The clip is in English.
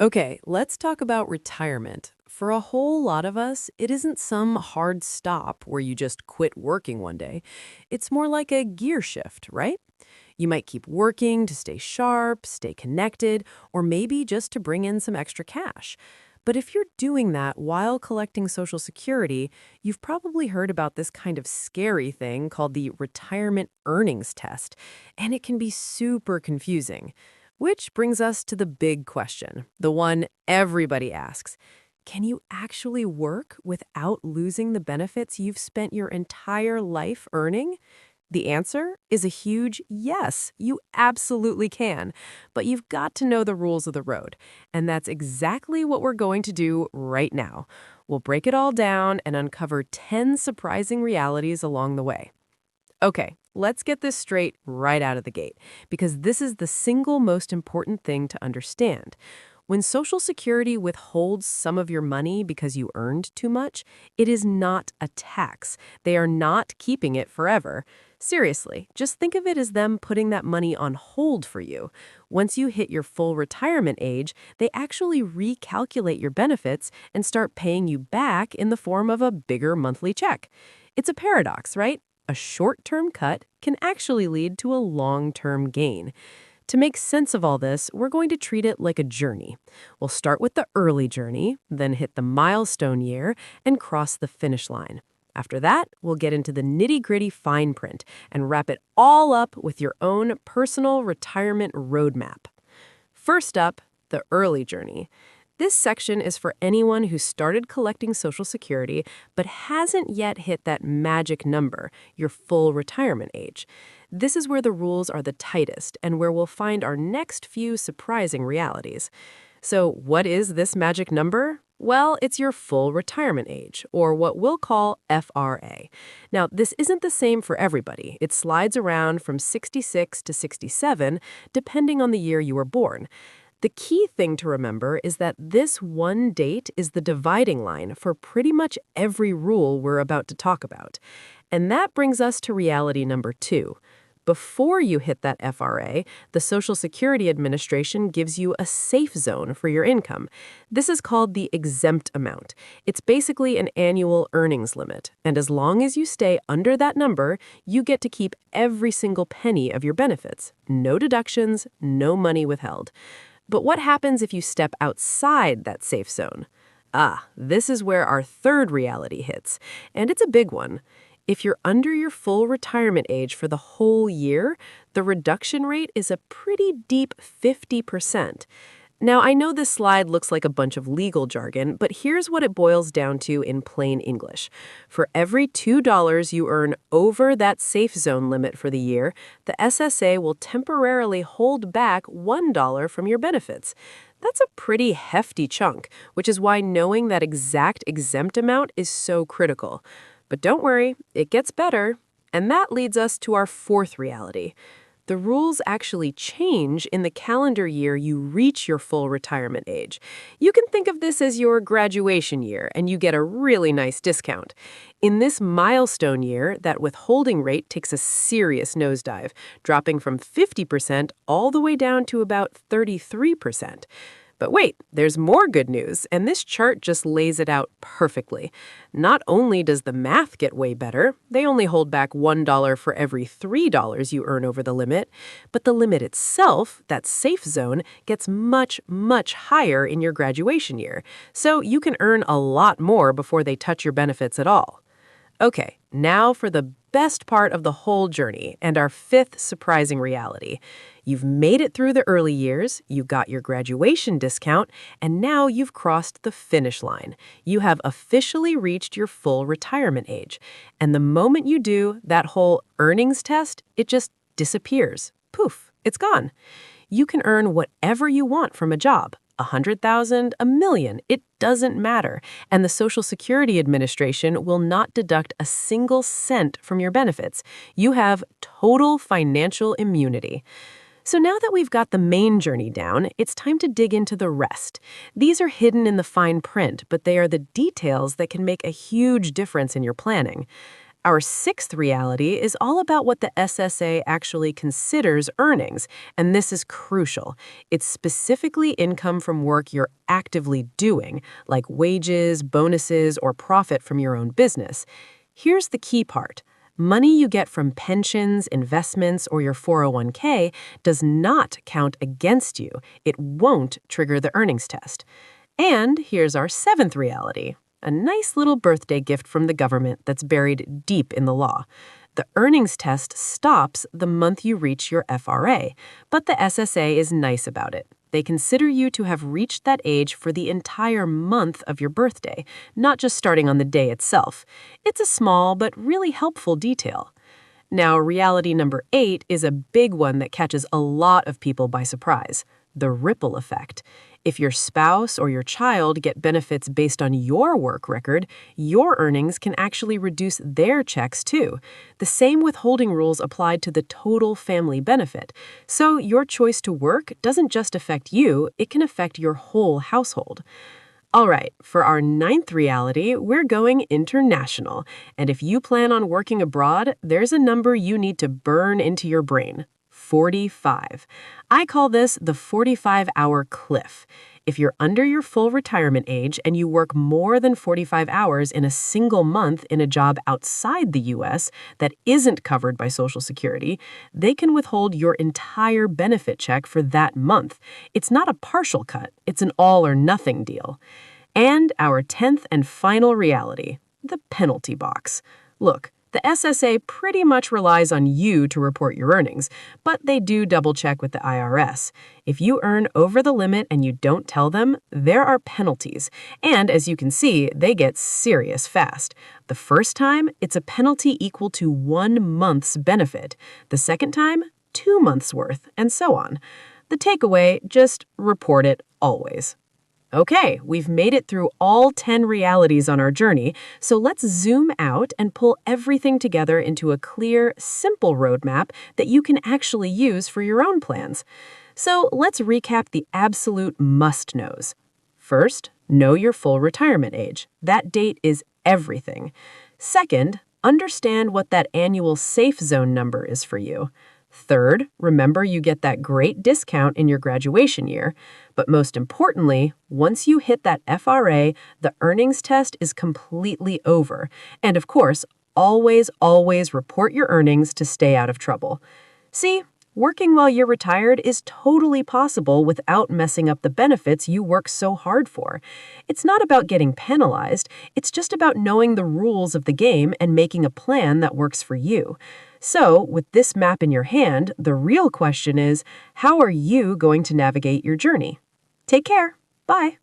Okay, let's talk about retirement. For a whole lot of us, it isn't some hard stop where you just quit working one day. It's more like a gear shift, right? You might keep working to stay sharp, stay connected, or maybe just to bring in some extra cash. But if you're doing that while collecting Social Security, you've probably heard about this kind of scary thing called the retirement earnings test, and it can be super confusing. Which brings us to the big question, the one everybody asks. Can you actually work without losing the benefits you've spent your entire life earning? The answer is a huge yes, you absolutely can. But you've got to know the rules of the road. And that's exactly what we're going to do right now. We'll break it all down and uncover 10 surprising realities along the way. Okay, let's get this straight right out of the gate, because this is the single most important thing to understand. When Social Security withholds some of your money because you earned too much, it is not a tax. They are not keeping it forever. Seriously, just think of it as them putting that money on hold for you. Once you hit your full retirement age, they actually recalculate your benefits and start paying you back in the form of a bigger monthly check. It's a paradox, right? A short-term cut can actually lead to a long-term gain. To make sense of all this, we're going to treat it like a journey. We'll start with the early journey, then hit the milestone year, and cross the finish line. After that, we'll get into the nitty-gritty fine print and wrap it all up with your own personal retirement roadmap. First up, the early journey. This section is for anyone who started collecting Social Security but hasn't yet hit that magic number, your full retirement age. This is where the rules are the tightest and where we'll find our next few surprising realities. So what is this magic number? Well, it's your full retirement age, or what we'll call FRA. Now, this isn't the same for everybody. It slides around from 66 to 67, depending on the year you were born. The key thing to remember is that this one date is the dividing line for pretty much every rule we're about to talk about. And that brings us to reality number 2. Before you hit that FRA, the Social Security Administration gives you a safe zone for your income. This is called the exempt amount. It's basically an annual earnings limit, and as long as you stay under that number, you get to keep every single penny of your benefits. No deductions, no money withheld. But what happens if you step outside that safe zone? This is where our third reality hits, and it's a big one. If you're under your full retirement age for the whole year, the reduction rate is a pretty deep 50%. Now, I know this slide looks like a bunch of legal jargon, but here's what it boils down to in plain English. For every $2 you earn over that safe zone limit for the year, the SSA will temporarily hold back $1 from your benefits. That's a pretty hefty chunk, which is why knowing that exact exempt amount is so critical. But don't worry, it gets better. And that leads us to our fourth reality. The rules actually change in the calendar year you reach your full retirement age. You can think of this as your graduation year, and you get a really nice discount. In this milestone year, that withholding rate takes a serious nosedive, dropping from 50% all the way down to about 33%. But wait, there's more good news, and this chart just lays it out perfectly. Not only does the math get way better, they only hold back $1 for every $3 you earn over the limit, but the limit itself, that safe zone, gets much, much higher in your graduation year. So you can earn a lot more before they touch your benefits at all. Okay, now for the best part of the whole journey and our fifth surprising reality. You've made it through the early years, you got your graduation discount, and now you've crossed the finish line. You have officially reached your full retirement age. And the moment you do, that whole earnings test, it just disappears. Poof, it's gone. You can earn whatever you want from a job. 100,000, a million, it doesn't matter. And the Social Security Administration will not deduct a single cent from your benefits. You have total financial immunity. So now that we've got the main journey down, it's time to dig into the rest. These are hidden in the fine print, but they are the details that can make a huge difference in your planning. Our sixth reality is all about what the SSA actually considers earnings, and this is crucial. It's specifically income from work you're actively doing, like wages, bonuses, or profit from your own business. Here's the key part. Money you get from pensions, investments, or your 401k does not count against you. It won't trigger the earnings test. And here's our seventh reality. A nice little birthday gift from the government that's buried deep in the law. The earnings test stops the month you reach your FRA, but the SSA is nice about it. They consider you to have reached that age for the entire month of your birthday, not just starting on the day itself. It's a small but really helpful detail. Now, reality number 8 is a big one that catches a lot of people by surprise: the ripple effect. If your spouse or your child get benefits based on your work record, your earnings can actually reduce their checks too. The same withholding rules apply to the total family benefit. So your choice to work doesn't just affect you, it can affect your whole household. All right, for our ninth reality, we're going international. And if you plan on working abroad, there's a number you need to burn into your brain: 45. I call this the 45-hour cliff. If you're under your full retirement age and you work more than 45 hours in a single month in a job outside the U.S. that isn't covered by Social Security, they can withhold your entire benefit check for that month. It's not a partial cut, it's an all or nothing deal. And our 10th and final reality: the penalty box. Look, the SSA pretty much relies on you to report your earnings, but they do double-check with the IRS. If you earn over the limit and you don't tell them, there are penalties. And as you can see, they get serious fast. The first time, it's a penalty equal to 1 month's benefit. The second time, 2 months' worth, and so on. The takeaway: just report it always. Okay, we've made it through all 10 realities on our journey, so let's zoom out and pull everything together into a clear, simple roadmap that you can actually use for your own plans. So let's recap the absolute must-knows. First, know your full retirement age. That date is everything. Second, understand what that annual safe zone number is for you. Third, remember you get that great discount in your graduation year. But most importantly, once you hit that FRA, the earnings test is completely over. And of course, always report your earnings to stay out of trouble. See, working while you're retired is totally possible without messing up the benefits you work so hard for. It's not about getting penalized, it's just about knowing the rules of the game and making a plan that works for you. So, with this map in your hand, the real question is, how are you going to navigate your journey? Take care. Bye.